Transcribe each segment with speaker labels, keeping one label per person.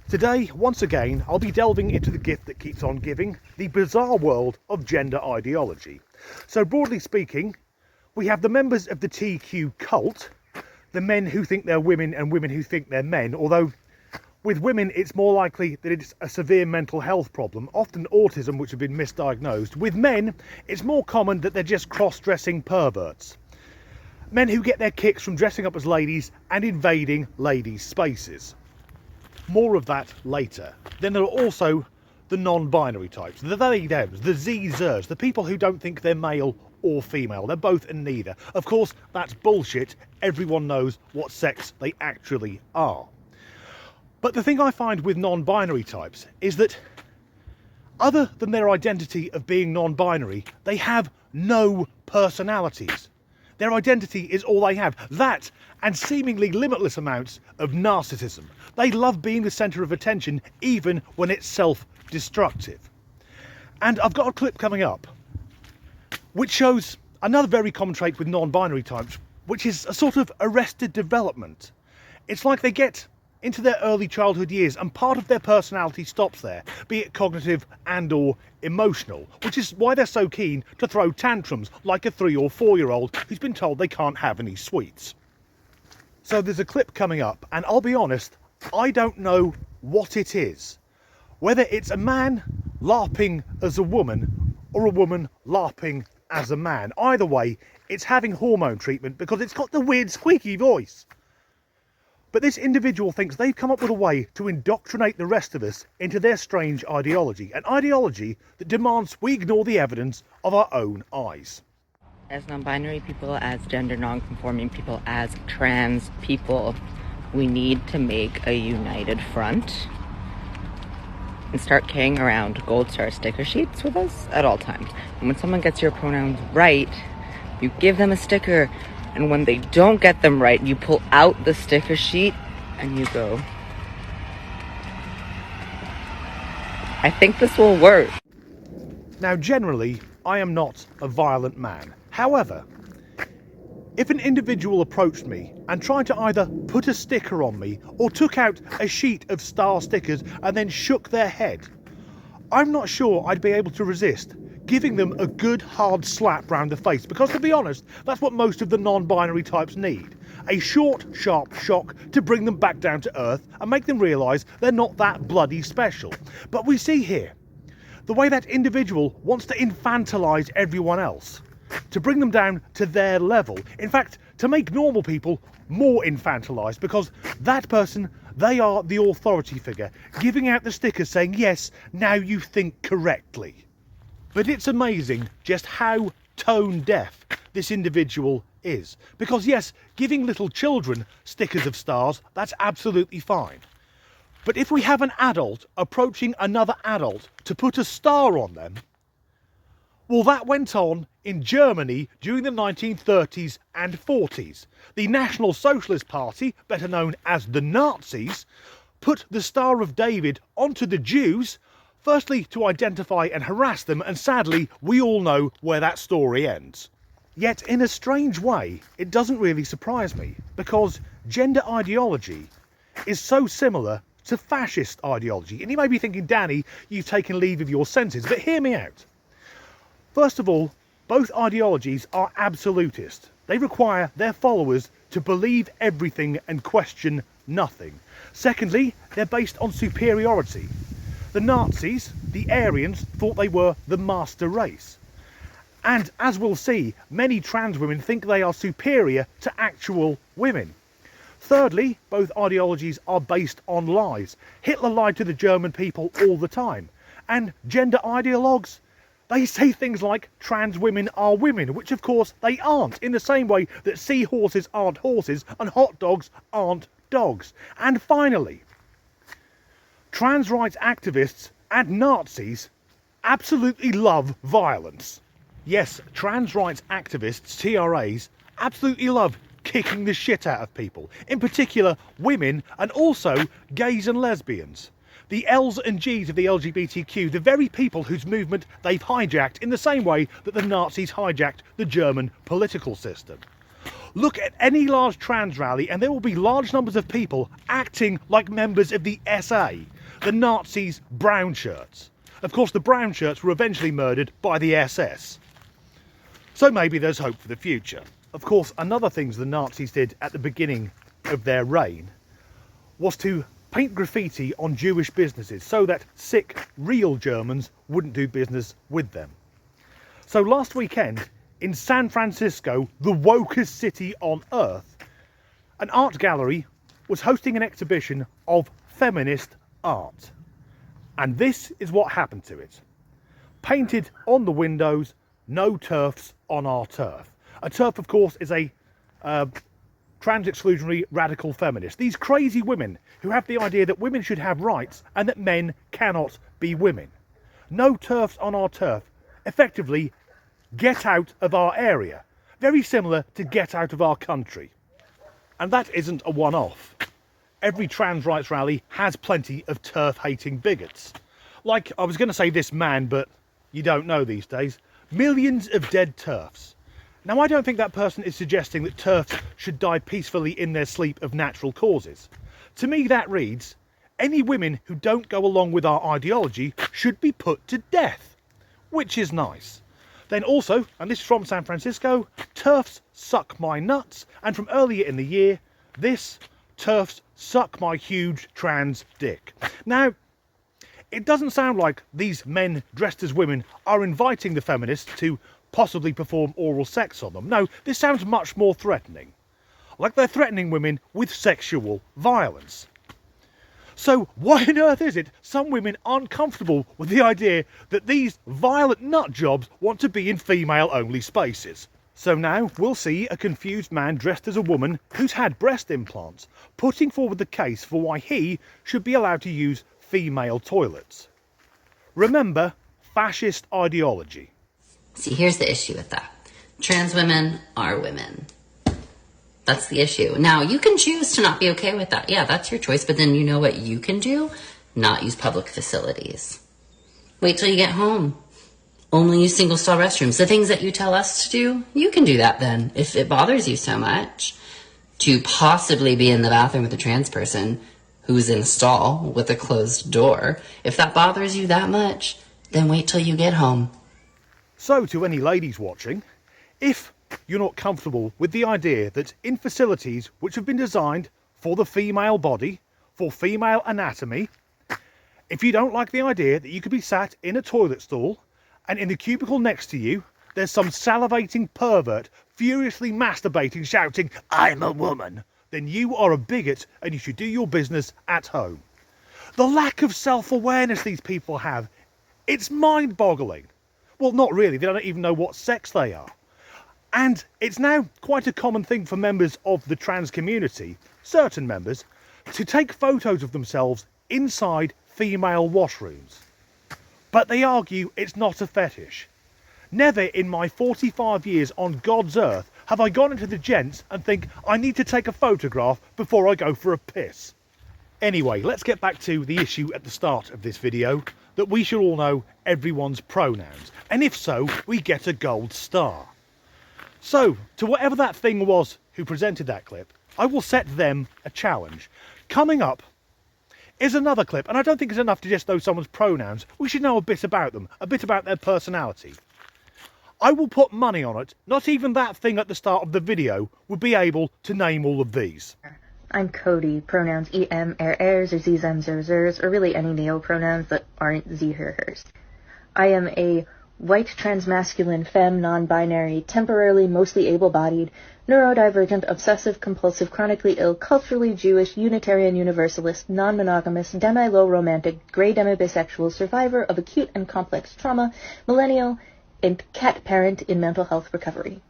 Speaker 1: Today, once again, I'll be delving into the gift that keeps on giving, the bizarre world of gender ideology. So broadly speaking, we have the members of the TQ cult, the men who think they're women and women who think they're men, although with women it's more likely that it's a severe mental health problem, often autism, which have been misdiagnosed. With men, it's more common that they're just cross-dressing perverts. Men who get their kicks from dressing up as ladies and invading ladies' spaces. More of that later. Then there are also the non-binary types, the they, thems, the zers, the people who don't think they're male or female. They're both and neither. Of course, that's bullshit. Everyone knows what sex they actually are. But the thing I find with non-binary types is that other than their identity of being non-binary, they have no personalities. Their identity is all they have. That and seemingly limitless amounts of narcissism. They love being the centre of attention even when it's self-destructive. And I've got a clip coming up which shows another very common trait with non-binary types, which is a sort of arrested development. It's like they get into their early childhood years and part of their personality stops there, be it cognitive and or emotional, which is why they're so keen to throw tantrums like a 3 or 4-year-old who's been told they can't have any sweets. So there's a clip coming up, and I'll be honest, I don't know what it is. Whether it's a man LARPing as a woman or a woman LARPing as a man. Either way, it's having hormone treatment because it's got the weird squeaky voice. But this individual thinks they've come up with a way to indoctrinate the rest of us into their strange ideology, an ideology that demands we ignore the evidence of our own eyes.
Speaker 2: As non-binary people, as gender non-conforming people, as trans people, we need to make a united front and start carrying around gold star sticker sheets with us at all times. And when someone gets your pronouns right, you give them a sticker. And when they don't get them right, you pull out the sticker sheet and you go, I think this will work.
Speaker 1: Now, generally, I am not a violent man. However, if an individual approached me and tried to either put a sticker on me or took out a sheet of star stickers and then shook their head, I'm not sure I'd be able to resist giving them a good hard slap round the face, because to be honest, that's what most of the non-binary types need. A short, sharp shock to bring them back down to earth and make them realise they're not that bloody special. But we see here the way that individual wants to infantilise everyone else, to bring them down to their level. In fact, to make normal people more infantilised, because that person, they are the authority figure, giving out the stickers saying, yes, now you think correctly. But it's amazing just how tone deaf this individual is. Because yes, giving little children stickers of stars, that's absolutely fine. But if we have an adult approaching another adult to put a star on them, well, that went on in Germany during the 1930s and 40s. The National Socialist Party, better known as the Nazis, put the Star of David onto the Jews, firstly to identify and harass them, and sadly we all know where that story ends. Yet in a strange way it doesn't really surprise me, because gender ideology is so similar to fascist ideology. And you may be thinking, Danny, you've taken leave of your senses, but hear me out. First of all, both ideologies are absolutist. They require their followers to believe everything and question nothing. Secondly, they're based on superiority. The Nazis, the Aryans, thought they were the master race. And as we'll see, many trans women think they are superior to actual women. Thirdly, both ideologies are based on lies. Hitler lied to the German people all the time. And gender ideologues, they say things like trans women are women, which of course they aren't, in the same way that seahorses aren't horses and hot dogs aren't dogs. And finally, trans rights activists and Nazis absolutely love violence. Yes, trans rights activists, TRAs, absolutely love kicking the shit out of people, in particular women and also gays and lesbians. The L's and G's of the LGBTQ, the very people whose movement they've hijacked in the same way that the Nazis hijacked the German political system. Look at any large trans rally and there will be large numbers of people acting like members of the SA, the Nazis' brown shirts. Of course, the brown shirts were eventually murdered by the SS. So maybe there's hope for the future. Of course, another thing the Nazis did at the beginning of their reign was to paint graffiti on Jewish businesses so that sick, real Germans wouldn't do business with them. So last weekend, in San Francisco, the wokest city on earth, an art gallery was hosting an exhibition of feminist art. And this is what happened to it. Painted on the windows, "No turfs on our turf." A turf, of course, is a trans-exclusionary radical feminist. These crazy women who have the idea that women should have rights and that men cannot be women. No turfs on our turf. Effectively, get out of our area. Very similar to get out of our country. And that isn't a one-off. Every trans rights rally has plenty of turf-hating bigots. Like, I was going to say this man, but you don't know these days. Millions of dead turfs. Now, I don't think that person is suggesting that turfs should die peacefully in their sleep of natural causes. To me, that reads, any women who don't go along with our ideology should be put to death. Which is nice. Then also, and this is from San Francisco, turfs suck my nuts. And from earlier in the year, this, turfs suck my huge trans dick. Now, it doesn't sound like these men dressed as women are inviting the feminists to possibly perform oral sex on them. No, this sounds much more threatening. Like they're threatening women with sexual violence. So why on earth is it some women aren't comfortable with the idea that these violent nut jobs want to be in female-only spaces? So now we'll see a confused man dressed as a woman who's had breast implants putting forward the case for why he should be allowed to use female toilets. Remember, fascist ideology.
Speaker 3: See, here's the issue with that. Trans women are women. That's the issue. Now, you can choose to not be okay with that. Yeah, that's your choice. But then you know what you can do? Not use public facilities. Wait till you get home. Only use single-stall restrooms. The things that you tell us to do, you can do that then, if it bothers you so much. To possibly be in the bathroom with a trans person who's in a stall with a closed door. If that bothers you that much, then wait till you get home.
Speaker 1: So, to any ladies watching, if you're not comfortable with the idea that in facilities which have been designed for the female body, for female anatomy, if you don't like the idea that you could be sat in a toilet stall and in the cubicle next to you there's some salivating pervert furiously masturbating shouting, "I'm a woman," then you are a bigot and you should do your business at home. The lack of self-awareness these people have, it's mind-boggling. Well, not really, they don't even know what sex they are. And it's now quite a common thing for members of the trans community, certain members, to take photos of themselves inside female washrooms. But they argue it's not a fetish. Never in my 45 years on God's earth have I gone into the gents and think I need to take a photograph before I go for a piss. Anyway, let's get back to the issue at the start of this video, that we should all know everyone's pronouns. And if so, we get a gold star. So, to whatever that thing was who presented that clip, I will set them a challenge. Coming up is another clip, and I don't think it's enough to just know someone's pronouns. We should know a bit about them, a bit about their personality. I will put money on it, not even that thing at the start of the video would be able to name all of these.
Speaker 4: I'm Cody, pronouns em, ers, or zem, zers, or really any neo pronouns that aren't ze, her, hers. I am a white, transmasculine, femme, non-binary, temporarily mostly able-bodied, neurodivergent, obsessive-compulsive, chronically ill, culturally Jewish, Unitarian Universalist, non-monogamous, demi-low romantic, gray demi-bisexual, survivor of acute and complex trauma, millennial, and cat parent in mental health recovery.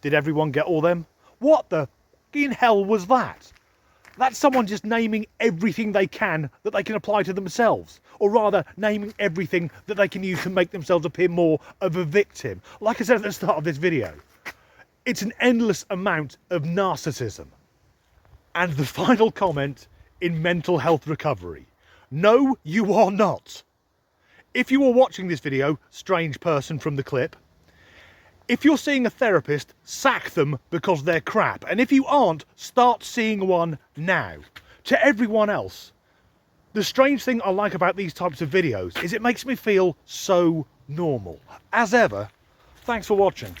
Speaker 1: Did everyone get all them? What the in hell was that? That's someone just naming everything they can that they can apply to themselves. Or rather, naming everything that they can use to make themselves appear more of a victim. Like I said at the start of this video, it's an endless amount of narcissism. And the final comment in mental health recovery. No, you are not. If you are watching this video, strange person from the clip, If you're seeing a therapist, sack them because they're crap. And if you aren't, start seeing one now. To everyone else, the strange thing I like about these types of videos is it makes me feel so normal. As ever, thanks for watching.